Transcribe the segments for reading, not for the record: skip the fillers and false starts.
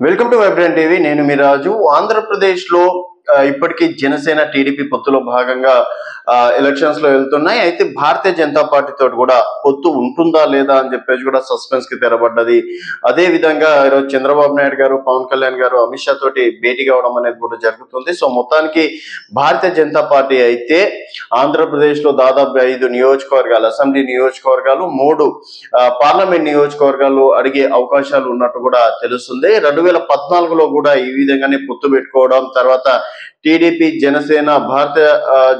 Welcome to vibrant TV. నేను మీ రాజు. ఆంధ్రప్రదేశ్ లో ఇప్పటికీ జనసేన టీడీపీ పొత్తులో భాగంగా ఎలక్షన్స్ లో వెళ్తున్నాయి. అయితే భారతీయ జనతా పార్టీ తోటి కూడా పొత్తు ఉంటుందా లేదా అని చెప్పేసి కూడా సస్పెన్స్ కి తెరబడ్డది. అదే విధంగా ఈరోజు చంద్రబాబు నాయుడు గారు, పవన్ కళ్యాణ్ గారు అమిత్ షా తోటి భేటీ కావడం అనేది కూడా జరుగుతుంది. సో మొత్తానికి భారతీయ జనతా పార్టీ అయితే ఆంధ్రప్రదేశ్ లో దాదాపు 5 నియోజకవర్గాలు, అసెంబ్లీ నియోజకవర్గాలు, 3 పార్లమెంట్ నియోజకవర్గాలు అడిగే అవకాశాలు ఉన్నట్టు కూడా తెలుస్తుంది. 2014లో కూడా ఈ విధంగానే పొత్తు పెట్టుకోవడం, తర్వాత టీడీపీ, జనసేన, భారతీయ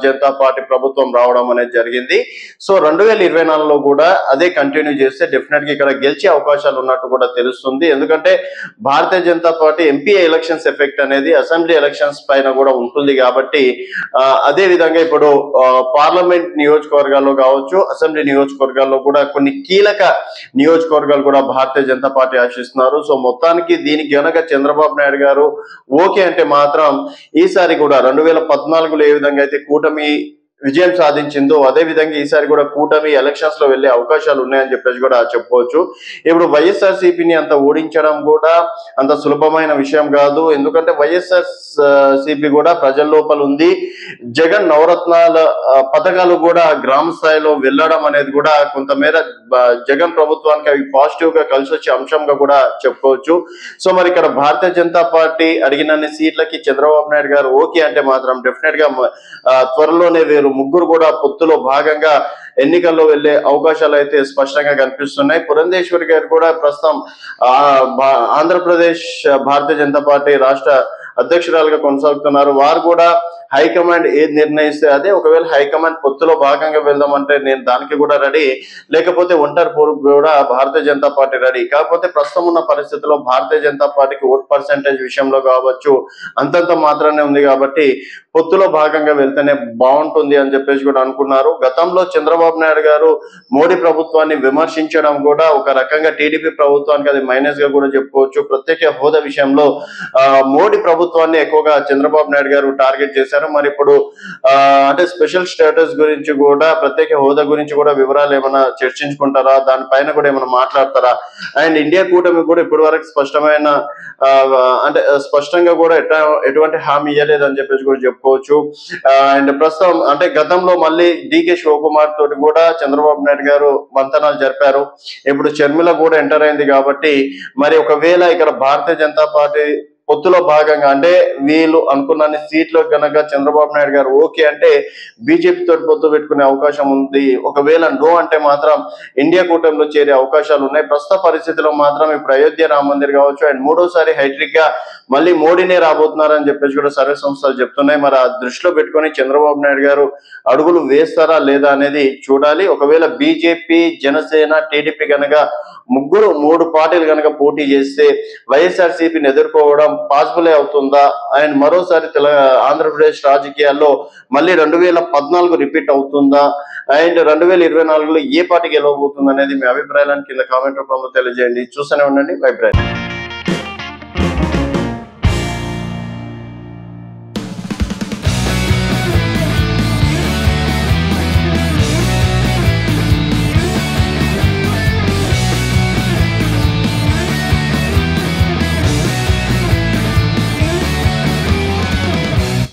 జనతా పార్టీ ప్రభుత్వం రావడం అనేది జరిగింది. సో 2024లో కూడా అదే కంటిన్యూ చేస్తే డెఫినెట్ గా ఇక్కడ గెలిచే అవకాశాలు ఉన్నట్టు కూడా తెలుస్తుంది. ఎందుకంటే Bharatiya Janata party MP elections effect అనేది అసెంబ్లీ ఎలక్షన్స్ పైన కూడా ఉంటుంది కాబట్టి అదే విధంగా ఇప్పుడు పార్లమెంట్ నియోజకవర్గాల్లో కావచ్చు, అసెంబ్లీ నియోజకవర్గాల్లో కూడా కొన్ని కీలక నియోజకవర్గాలు కూడా భారతీయ జనతా పార్టీ ఆశిస్తున్నారు. సో మొత్తానికి దీనికి గనక చంద్రబాబు నాయుడు గారు ఓకే అంటే మాత్రం ఈసారి కూడా 2014లో ఏ విధంగా అయితే కూటమి విజయం సాధించిందో అదే విధంగా ఈసారి కూడా కూటమి ఎలక్షన్స్ లో వెళ్లే అవకాశాలు ఉన్నాయని చెప్పేసి కూడా చెప్పుకోవచ్చు. ఇప్పుడు వైఎస్ఆర్సీపీని అంత ఓడించడం కూడా అంత సులభమైన విషయం కాదు. ఎందుకంటే వైఎస్ఆర్సీపీ కూడా ప్రజల లోపల ఉంది. జగన్ నవరత్నాల పథకాలు కూడా గ్రామ స్థాయిలో వెళ్ళడం అనేది కూడా కొంతమేర జగన్ ప్రభుత్వానికి అవి పాజిటివ్ గా కలిసి వచ్చే అంశంగా కూడా చెప్పుకోవచ్చు. సో మరి ఇక్కడ భారతీయ జనతా పార్టీ అడిగినన్ని సీట్లకి చంద్రబాబు నాయుడు గారు ఓకే అంటే మాత్రం డెఫినెట్ గా త్వరలోనే వీరు ముగ్గురు కూడా పొత్తులో భాగంగా ఎన్నికల్లో వెళ్లే అవకాశాలు అయితే స్పష్టంగా కనిపిస్తున్నాయి. పురంధేశ్వరి గారు కూడా ప్రస్తుతం ఆంధ్రప్రదేశ్ భారతీయ జనతా పార్టీ రాష్ట్ర అధ్యక్షురాలుగా కొనసాగుతున్నారు. వారు కూడా హైకమాండ్ ఏది నిర్ణయిస్తే అదే. ఒకవేళ హైకమాండ్ పొత్తులో భాగంగా వెళ్దామంటే నేను దానికి కూడా రెడీ, లేకపోతే ఒంటరి పోరుకు కూడా భారతీయ జనతా పార్టీ రెడీ. కాకపోతే ప్రస్తుతం ఉన్న పరిస్థితుల్లో భారతీయ జనతా పార్టీకి ఓట్ పర్సెంటేజ్ విషయంలో కావచ్చు అంతంత మాత్రమే ఉంది కాబట్టి పొత్తులో భాగంగా వెళ్తేనే బాగుంటుంది అని చెప్పేసి కూడా అనుకున్నారు. గతంలో చంద్రబాబు నాయుడు గారు మోడీ ప్రభుత్వాన్ని విమర్శించడం కూడా ఒక రకంగా టీడీపీ ప్రభుత్వానికి అది మైనస్ గా కూడా చెప్పుకోవచ్చు. ప్రత్యేక హోదా విషయంలో మోడీ ప్రభుత్వాన్ని ఎక్కువగా చంద్రబాబు నాయుడు గారు టార్గెట్ చేశారు. మరి ఇప్పుడు అంటే స్పెషల్ స్టేటస్ గురించి కూడా, ప్రత్యేక హోదా గురించి కూడా వివరాలు ఏమైనా చర్చించుకుంటారా, దానిపైన కూడా ఏమైనా మాట్లాడతారా? అండ్ ఇండియా కూటమి కూడా ఇప్పటి వరకు స్పష్టమైన అంటే స్పష్టంగా కూడా ఎటువంటి హామీ ఇవ్వలేదు అని చెప్పేసి కూడా చెప్పుకోవచ్చు. అండ్ ప్రస్తుతం అంటే గతంలో మళ్ళీ డికే శివకుమార్ తోటి కూడా చంద్రబాబు నాయుడు గారు మంతనాలు జరిపారు. ఇప్పుడు షర్మిల కూడా ఎంటర్ అయింది కాబట్టి మరి ఒకవేళ ఇక్కడ భారతీయ జనతా పార్టీ పొత్తులో భాగంగా అంటే వీళ్ళు అనుకున్న సీట్లు కనుక చంద్రబాబు నాయుడు గారు ఓకే అంటే బీజేపీ తోటి పొత్తు పెట్టుకునే అవకాశం ఉంది. ఒకవేళ నో అంటే మాత్రం ఇండియా కూటమిలో చేరే అవకాశాలు ఉన్నాయి. ప్రస్తుత పరిస్థితిలో మాత్రం ఇప్పుడు అయోధ్య రామ మందిర్ కావచ్చు అండ్ 3వసారి హైట్రిక్ గా మళ్ళీ మోడీనే రాబోతున్నారని చెప్పేసి కూడా సర్వే సంస్థలు చెప్తున్నాయి. మరి ఆ దృష్టిలో పెట్టుకొని చంద్రబాబు నాయుడు గారు అడుగులు వేస్తారా లేదా అనేది చూడాలి. ఒకవేళ బీజేపీ, జనసేన, టీడీపీ కనుక ముగ్గురు 3 పార్టీలు కనుక పోటీ చేస్తే వైఎస్ఆర్సీపీని ఎదుర్కోవడం పాసిబుల్ అవుతుందా? అండ్ మరోసారి ఆంధ్రప్రదేశ్ రాజకీయాల్లో మళ్ళీ 2014 రిపీట్ అవుతుందా? అండ్ 2024లో ఏ పార్టీ గెలవబోతుంది అనేది మీ అభిప్రాయాలను కింద కామెంట్ రూపంలో తెలియజేయండి. చూస్తూనే ఉండండి వైబ్రెంట్.